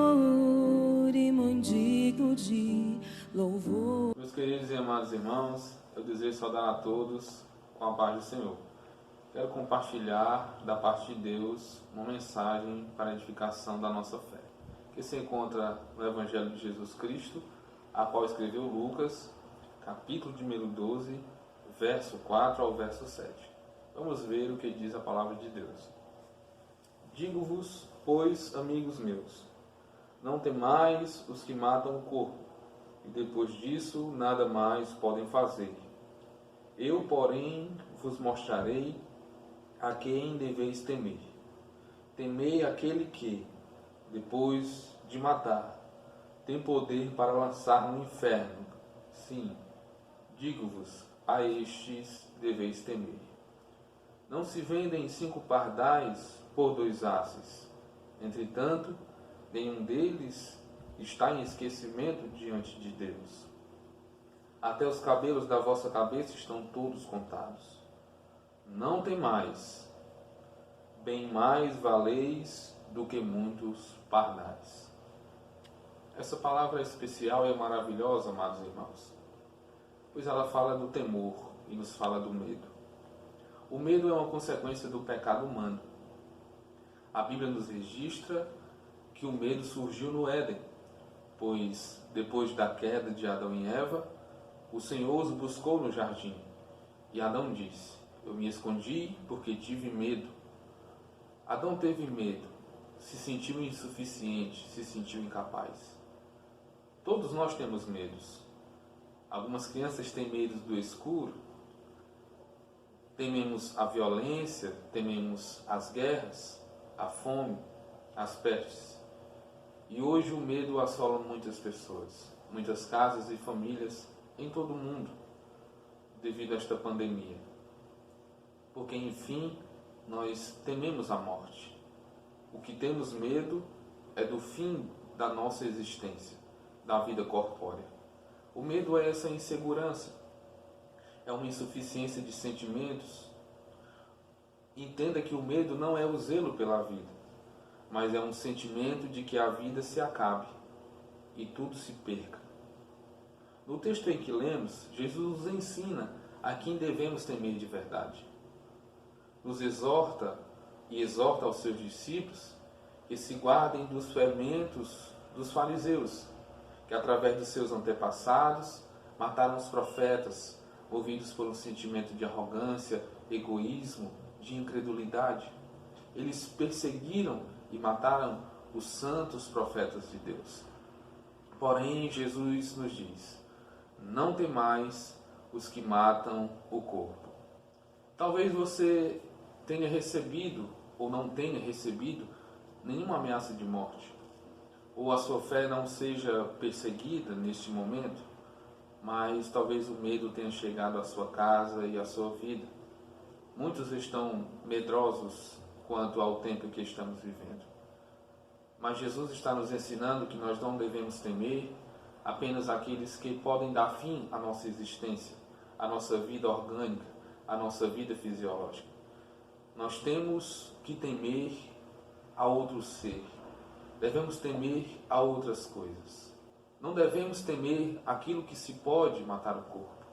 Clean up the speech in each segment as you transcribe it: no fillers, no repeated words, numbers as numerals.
Senhor e muito digno de louvor. Meus queridos e amados irmãos, eu desejo saudar a todos com a paz do Senhor. Quero compartilhar da parte de Deus uma mensagem para a edificação da nossa fé, que se encontra no Evangelho de Jesus Cristo, a qual escreveu Lucas, capítulo de número 12, verso 4 ao verso 7. Vamos ver o que diz a palavra de Deus. Digo-vos, pois, amigos meus, não temais os que matam o corpo, e depois disso nada mais podem fazer. Eu, porém, vos mostrarei a quem deveis temer. Temei aquele que, depois de matar, tem poder para lançar no inferno. Sim, digo-vos, a estes deveis temer. Não se vendem 5 pardais por 2 asses. Entretanto, nenhum deles está em esquecimento diante de Deus. Até os cabelos da vossa cabeça estão todos contados. Não temais, bem mais valeis do que muitos pardais. Essa palavra é especial e é maravilhosa, amados irmãos, pois ela fala do temor e nos fala do medo. O medo é uma consequência do pecado humano. A Bíblia nos registra que o medo surgiu no Éden, pois depois da queda de Adão e Eva, o Senhor os buscou no jardim. E Adão disse: eu me escondi porque tive medo. Adão teve medo, se sentiu insuficiente, se sentiu incapaz. Todos nós temos medos. Algumas crianças têm medo do escuro, tememos a violência, tememos as guerras, a fome, as pestes. E hoje o medo assola muitas pessoas, muitas casas e famílias em todo o mundo, devido a esta pandemia. Porque, enfim, nós tememos a morte. O que temos medo é do fim da nossa existência, da vida corpórea. O medo é essa insegurança, é uma insuficiência de sentimentos. Entenda que o medo não é o zelo pela vida, mas é um sentimento de que a vida se acabe e tudo se perca. No texto em que lemos, Jesus nos ensina a quem devemos temer de verdade. Nos exorta e exorta aos seus discípulos que se guardem dos fermentos dos fariseus, que através dos seus antepassados mataram os profetas, movidos por um sentimento de arrogância, egoísmo, de incredulidade. Eles perseguiram e mataram os santos profetas de Deus. Porém, Jesus nos diz: não temais os que matam o corpo. Talvez você tenha recebido ou não tenha recebido nenhuma ameaça de morte, ou a sua fé não seja perseguida neste momento, mas talvez o medo tenha chegado à sua casa e à sua vida. Muitos estão medrosos quanto ao tempo que estamos vivendo. Mas Jesus está nos ensinando que nós não devemos temer apenas aqueles que podem dar fim à nossa existência, à nossa vida orgânica, à nossa vida fisiológica. Nós temos que temer a outro ser. Devemos temer a outras coisas. Não devemos temer aquilo que se pode matar o corpo.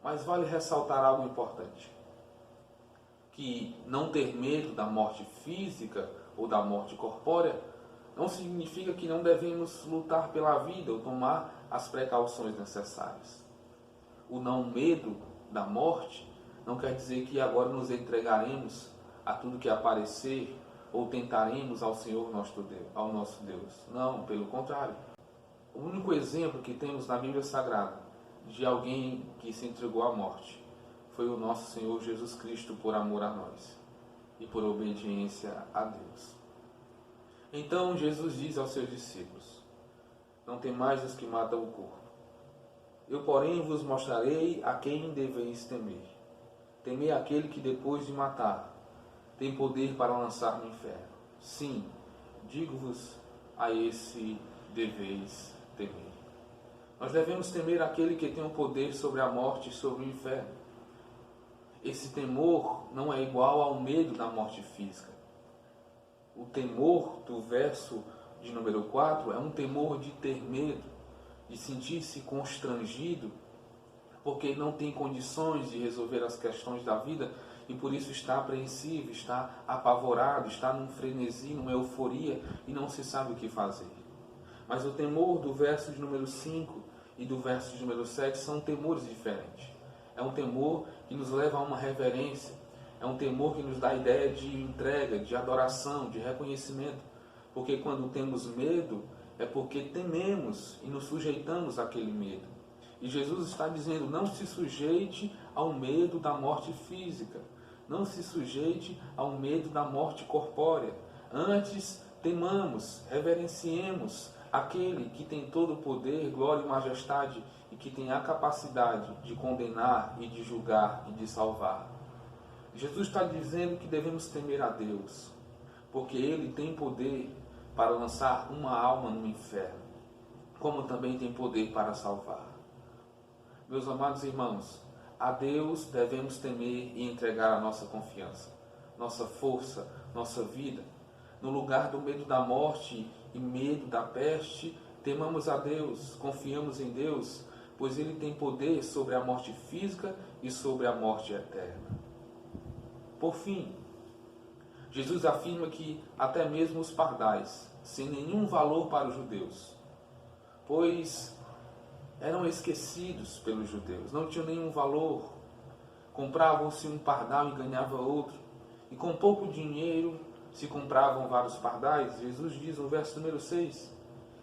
Mas vale ressaltar algo importante: que não ter medo da morte física ou da morte corpórea não significa que não devemos lutar pela vida ou tomar as precauções necessárias. O não medo da morte não quer dizer que agora nos entregaremos a tudo que aparecer ou tentaremos ao Senhor ao nosso Deus. Não, pelo contrário. O único exemplo que temos na Bíblia Sagrada de alguém que se entregou à morte foi o nosso Senhor Jesus Cristo, por amor a nós e por obediência a Deus. Então Jesus diz aos seus discípulos: não temais os que matam o corpo. Eu, porém, vos mostrarei a quem deveis temer. Temei aquele que, depois de matar, tem poder para lançar no inferno. Sim, digo-vos, a esse deveis temer. Nós devemos temer aquele que tem o poder sobre a morte e sobre o inferno. Esse temor não é igual ao medo da morte física. O temor do verso de número 4 é um temor de ter medo, de sentir-se constrangido, porque não tem condições de resolver as questões da vida e por isso está apreensivo, está apavorado, está num frenesi, numa euforia e não se sabe o que fazer. Mas o temor do verso de número 5 e do verso de número 7 são temores diferentes. É um temor que nos leva a uma reverência, é um temor que nos dá a ideia de entrega, de adoração, de reconhecimento. Porque quando temos medo, é porque tememos e nos sujeitamos àquele medo. E Jesus está dizendo, não se sujeite ao medo da morte física, não se sujeite ao medo da morte corpórea. Antes, temamos, reverenciemos aquele que tem todo o poder, glória e majestade e que tem a capacidade de condenar e de julgar e de salvar. Jesus está dizendo que devemos temer a Deus, porque Ele tem poder para lançar uma alma no inferno, como também tem poder para salvar. Meus amados irmãos, a Deus devemos temer e entregar a nossa confiança, nossa força, nossa vida. No lugar do medo da morte e medo da peste, temamos a Deus, confiamos em Deus, pois Ele tem poder sobre a morte física e sobre a morte eterna. Por fim, Jesus afirma que até mesmo os pardais, sem nenhum valor para os judeus, pois eram esquecidos pelos judeus, não tinham nenhum valor, compravam-se um pardal e ganhava outro, e com pouco dinheiro se compravam vários pardais. Jesus diz no verso número 6,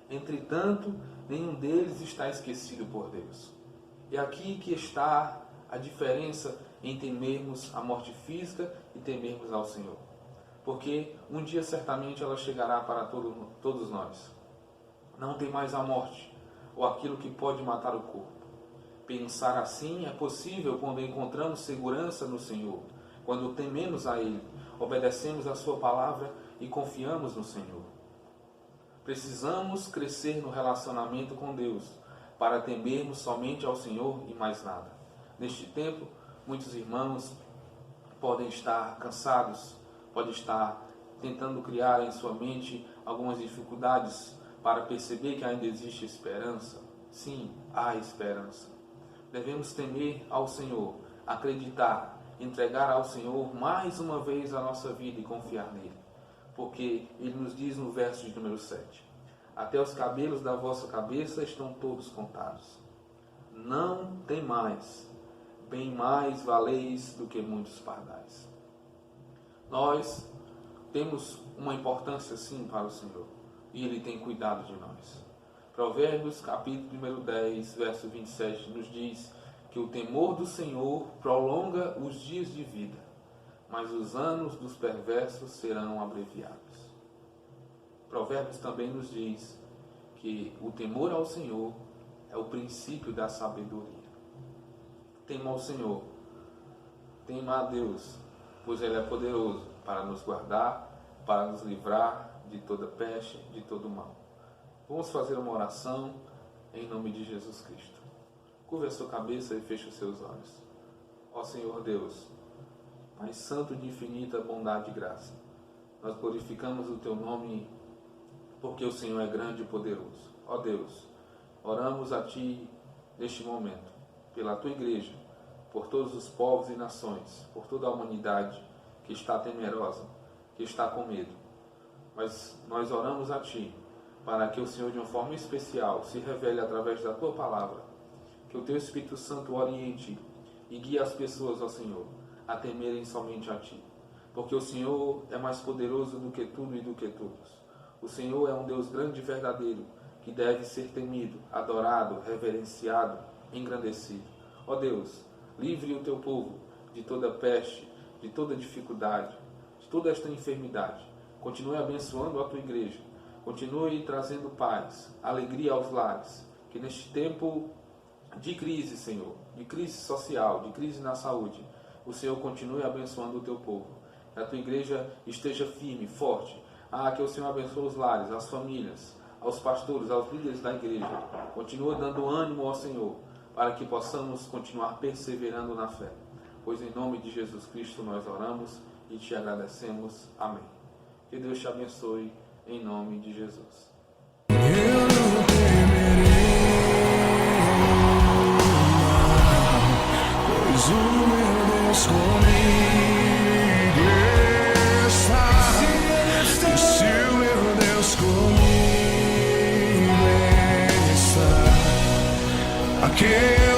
entretanto, nenhum deles está esquecido por Deus. É aqui que está a diferença em temermos a morte física e temermos ao Senhor. Porque um dia certamente ela chegará para todos nós. Não tem mais a morte, ou aquilo que pode matar o corpo. Pensar assim é possível quando encontramos segurança no Senhor, quando tememos a Ele, obedecemos a Sua palavra e confiamos no Senhor. Precisamos crescer no relacionamento com Deus, para temermos somente ao Senhor e mais nada. Neste tempo, muitos irmãos podem estar cansados, podem estar tentando criar em sua mente algumas dificuldades para perceber que ainda existe esperança. Sim, há esperança. Devemos temer ao Senhor, acreditar, entregar ao Senhor mais uma vez a nossa vida e confiar nele. Porque Ele nos diz no verso de número 7, até os cabelos da vossa cabeça estão todos contados. Não temais, bem mais valeis do que muitos pardais. Nós temos uma importância sim para o Senhor e Ele tem cuidado de nós. Provérbios capítulo número 10, verso 27 nos diz que o temor do Senhor prolonga os dias de vida, mas os anos dos perversos serão abreviados. Provérbios também nos diz que o temor ao Senhor é o princípio da sabedoria. Tema ao Senhor, tema a Deus, pois Ele é poderoso para nos guardar, para nos livrar de toda peste, de todo mal. Vamos fazer uma oração em nome de Jesus Cristo. Curva a sua cabeça e feche os seus olhos. Ó Senhor Deus, Pai Santo de infinita bondade e graça, nós glorificamos o Teu nome porque o Senhor é grande e poderoso. Ó Deus, oramos a Ti neste momento, pela Tua igreja, por todos os povos e nações, por toda a humanidade que está temerosa, que está com medo. Mas nós oramos a Ti, para que o Senhor de uma forma especial se revele através da Tua palavra, que o Teu Espírito Santo oriente e guie as pessoas, ó Senhor, a temerem somente a Ti, porque o Senhor é mais poderoso do que tudo e do que todos. O Senhor é um Deus grande e verdadeiro, que deve ser temido, adorado, reverenciado, engrandecido. Ó Deus, livre o Teu povo de toda peste, de toda dificuldade, de toda esta enfermidade. Continue abençoando a Tua igreja, continue trazendo paz, alegria aos lares, que neste tempo de crise, Senhor, de crise social, de crise na saúde, o Senhor continue abençoando o Teu povo, que a Tua igreja esteja firme, forte, que o Senhor abençoe os lares, as famílias, aos pastores, aos líderes da igreja, continua dando ânimo ao Senhor, para que possamos continuar perseverando na fé, pois em nome de Jesus Cristo nós oramos e Te agradecemos. Amém. Que Deus te abençoe, em nome de Jesus. Eu não temerei, pois o meu Deus comigo está. E se o meu Deus comigo está, a quem